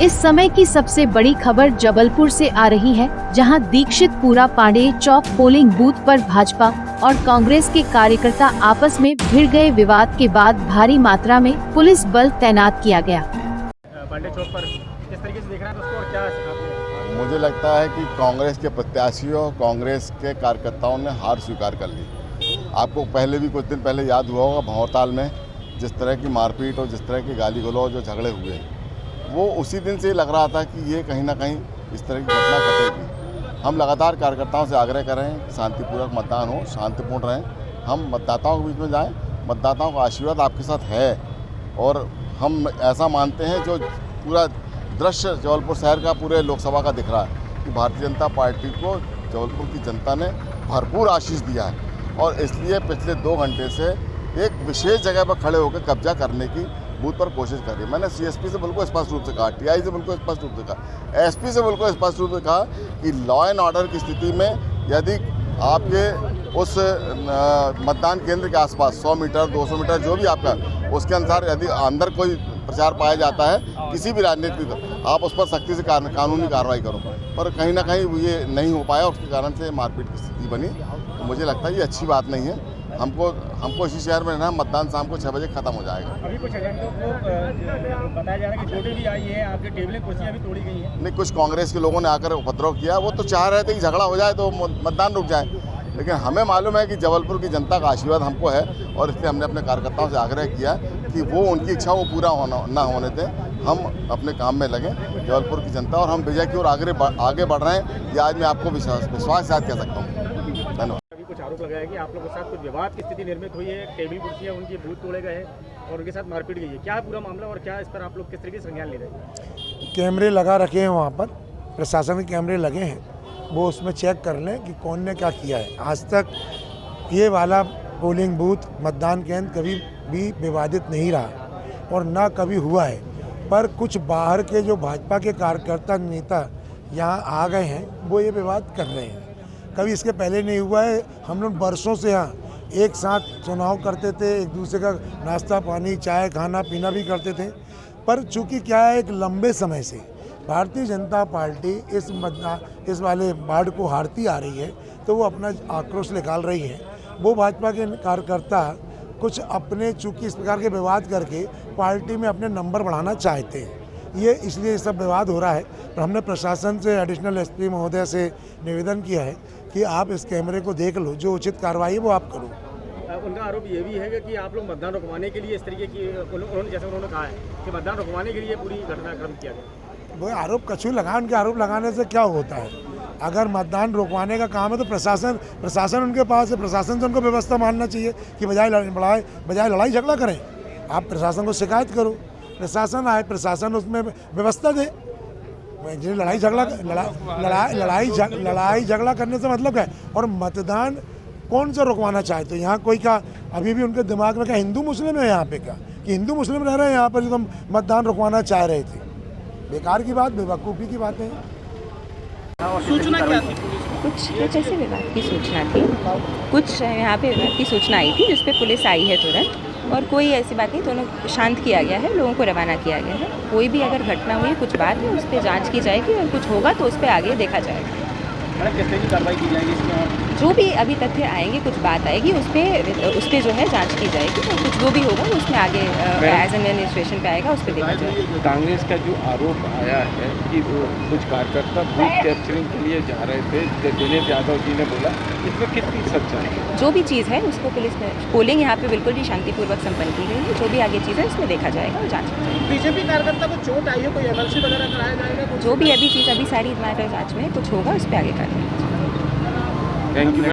इस समय की सबसे बड़ी खबर जबलपुर से आ रही है, जहां दीक्षितपुरा पांडेय चौक पोलिंग बूथ पर भाजपा और कांग्रेस के कार्यकर्ता आपस में भिड़ गए। विवाद के बाद भारी मात्रा में पुलिस बल तैनात किया गया। पांडेय चौक पर किस तरीके से देख रहे हैं दोस्तों, और क्या मुझे लगता है कि कांग्रेस के प्रत्याशियों, कांग्रेस के कार्यकर्ताओं ने हार स्वीकार कर ली। आपको पहले भी कुछ दिन पहले याद हुआ होगा, भंवरताल में जिस तरह की मारपीट और जिस तरह की गाली गलौज जो झगड़े हुए, वो उसी दिन से लग रहा था कि ये कहीं ना कहीं इस तरह की घटना घटेगी। हम लगातार कार्यकर्ताओं से आग्रह कर रहे हैं कि शांतिपूर्वक मतदान हो, शांतिपूर्ण रहें, हम मतदाताओं के बीच में जाएं, मतदाताओं का आशीर्वाद आपके साथ है। और हम ऐसा मानते हैं, जो पूरा दृश्य जबलपुर शहर का, पूरे लोकसभा का दिख रहा है कि भारतीय जनता पार्टी को जबलपुर की जनता ने भरपूर आशीष दिया है, और इसलिए पिछले 2 घंटे से एक विशेष जगह पर खड़े होकर कब्जा करने की बूथ पर कोशिश करी। मैंने सीएसपी से बिल्कुल स्पष्ट रूप से कहा, टीआई से बिल्कुल स्पष्ट रूप से कहा, एसपी से बिल्कुल स्पष्ट रूप से कहा कि लॉ एंड ऑर्डर की स्थिति में यदि आपके उस मतदान केंद्र के आसपास 100 मीटर 200 मीटर जो भी आपका, उसके अनुसार यदि अंदर कोई प्रचार पाया जाता है किसी भी राजनीतिक, आप उस पर सख्ती से कानूनी कार्रवाई करो। पर कहीं ना कहीं ये नहीं हो पाया, उसके कारण से मारपीट की स्थिति बनी। तो मुझे लगता है ये अच्छी बात नहीं है। हमको इसी शहर में रहना, मतदान शाम को 6 बजे खत्म हो जाएगा। अभी कुछ एजेंटों को बताया जा रहा है कि चोटें भी आई है, आपकी टेबलें कुर्सियां भी तोड़ी गई हैं। नहीं, कुछ कांग्रेस के लोगों ने आकर उपद्रव किया। वो तो चाह रहे थे कि झगड़ा हो जाए तो मतदान रुक जाए, लेकिन हमें मालूम है कि जबलपुर की जनता का आशीर्वाद हमको है, और इसलिए हमने अपने कार्यकर्ताओं से आग्रह किया कि वो उनकी इच्छा वो पूरा ना होने दें, हम अपने काम में लगें जबलपुर की जनता, और हम विजय की ओर आगे बढ़ रहे हैं। ये आज मैं आपको विश्वास याद कह सकता हूँ। धन्यवाद। कुछ आरोप लगाया कि आप लोगों के साथ कुछ विवाद की स्थिति निर्मित हुई है, टेबल कुर्सियां उनकी बूथ तोड़े गए हैं और उनके साथ मारपीट गई है। क्या है पूरा मामला, और क्या इस पर आप लोग किस तरीके से संज्ञान ले रहे हैं? कैमरे लगा रखे हैं, वहाँ पर प्रशासन के कैमरे लगे हैं, वो उसमें चेक कर लें कि कौन ने क्या किया है। आज तक ये वाला पोलिंग बूथ, मतदान केंद्र कभी भी विवादित नहीं रहा और ना कभी हुआ है। पर कुछ बाहर के जो भाजपा के कार्यकर्ता नेता यहाँ आ गए हैं, वो ये विवाद कर रहे हैं। कभी इसके पहले नहीं हुआ है। हम लोग बरसों से यहाँ एक साथ चुनाव करते थे, एक दूसरे का नाश्ता पानी, चाय, खाना पीना भी करते थे। पर चूंकि क्या है, एक लंबे समय से भारतीय जनता पार्टी इस वाले वार्ड को हारती आ रही है, तो वो अपना आक्रोश निकाल रही है। वो भाजपा के कार्यकर्ता कुछ अपने, चूंकि इस प्रकार के विवाद करके पार्टी में अपने नंबर बढ़ाना चाहते हैं, ये इसलिए सब विवाद हो रहा है। पर हमने प्रशासन से, एडिशनल एसपी महोदय से निवेदन किया है कि आप इस कैमरे को देख लो, जो उचित कार्रवाई है वो आप करो। उनका आरोप ये भी है कि आप लोग मतदान रुकवाने के लिए इस तरीके की, उन्होंने जैसे उन्होंने कहा है कि मतदान रुकवाने के लिए पूरी घटनाक्रम किया गया। वो आरोप कछु लगा, उनके आरोप लगाने से क्या होता है? अगर मतदान रुकवाने का काम है तो प्रशासन उनके पास है, प्रशासन से उनको व्यवस्था मानना चाहिए कि बजाय लड़ाई झगड़ा करें, आप प्रशासन को शिकायत करो, प्रशासन आए, प्रशासन उसमें व्यवस्था दे। लड़ाई झगड़ा करने से मतलब क्या है? और मतदान कौन सा रुकवाना चाहते हो? यहाँ कोई का अभी भी उनके दिमाग में क्या हिंदू मुस्लिम है यहाँ पे, क्या कि हिंदू मुस्लिम रह रहे हैं यहाँ पर, जो हम मतदान रुकवाना चाह रहे थे? बेकार की बात, बेवकूफ़ी की बातें हैं। सूचना क्या थी? कुछ ऐसे विवाद की सूचना थी, कुछ यहाँ पे विवाद की सूचना आई थी जिस पे पुलिस आई है तुरंत, और कोई ऐसी बात नहीं, दोनों शांत किया गया है, लोगों को रवाना किया गया है। कोई भी अगर घटना हुई, कुछ बात है, उस पर जाँच की जाएगी, और कुछ होगा तो उस पर आगे देखा जाएगा। किस तरह की कार्रवाई की जाएगी इसमें? जो भी अभी तथ्य आएंगे, कुछ बात आएगी, उस पर जो है जांच की जाएगी, और कुछ जो भी होगा उसमें आगे एज एन एडमिनिस्ट्रेशन पे आएगा, उस पर देखा जाएगा। कांग्रेस का जो आरोप आया है कि वो कुछ कार्यकर्ता बूथ कैप्चरिंग के लिए जा रहे थे, दिनेश यादव जी ने बोला, इसमें कितनी सच्चाई है? जो भी चीज़ है उसको पुलिस ने, पोलिंग यहाँ पे बिल्कुल ही शांतिपूर्वक संपन्न की गई है। जो भी आगे चीज़ है उसमें देखा जाएगा और जाँच की जाएगी। बीजेपी कार्यकर्ता को चोट आई है, कोई एमएलसी वगैरह कराया जाएगा? जो भी अभी चीज़, अभी सारी मैटर जाँच में, कुछ होगा उस पर आगे कार्रवाई। Thank you.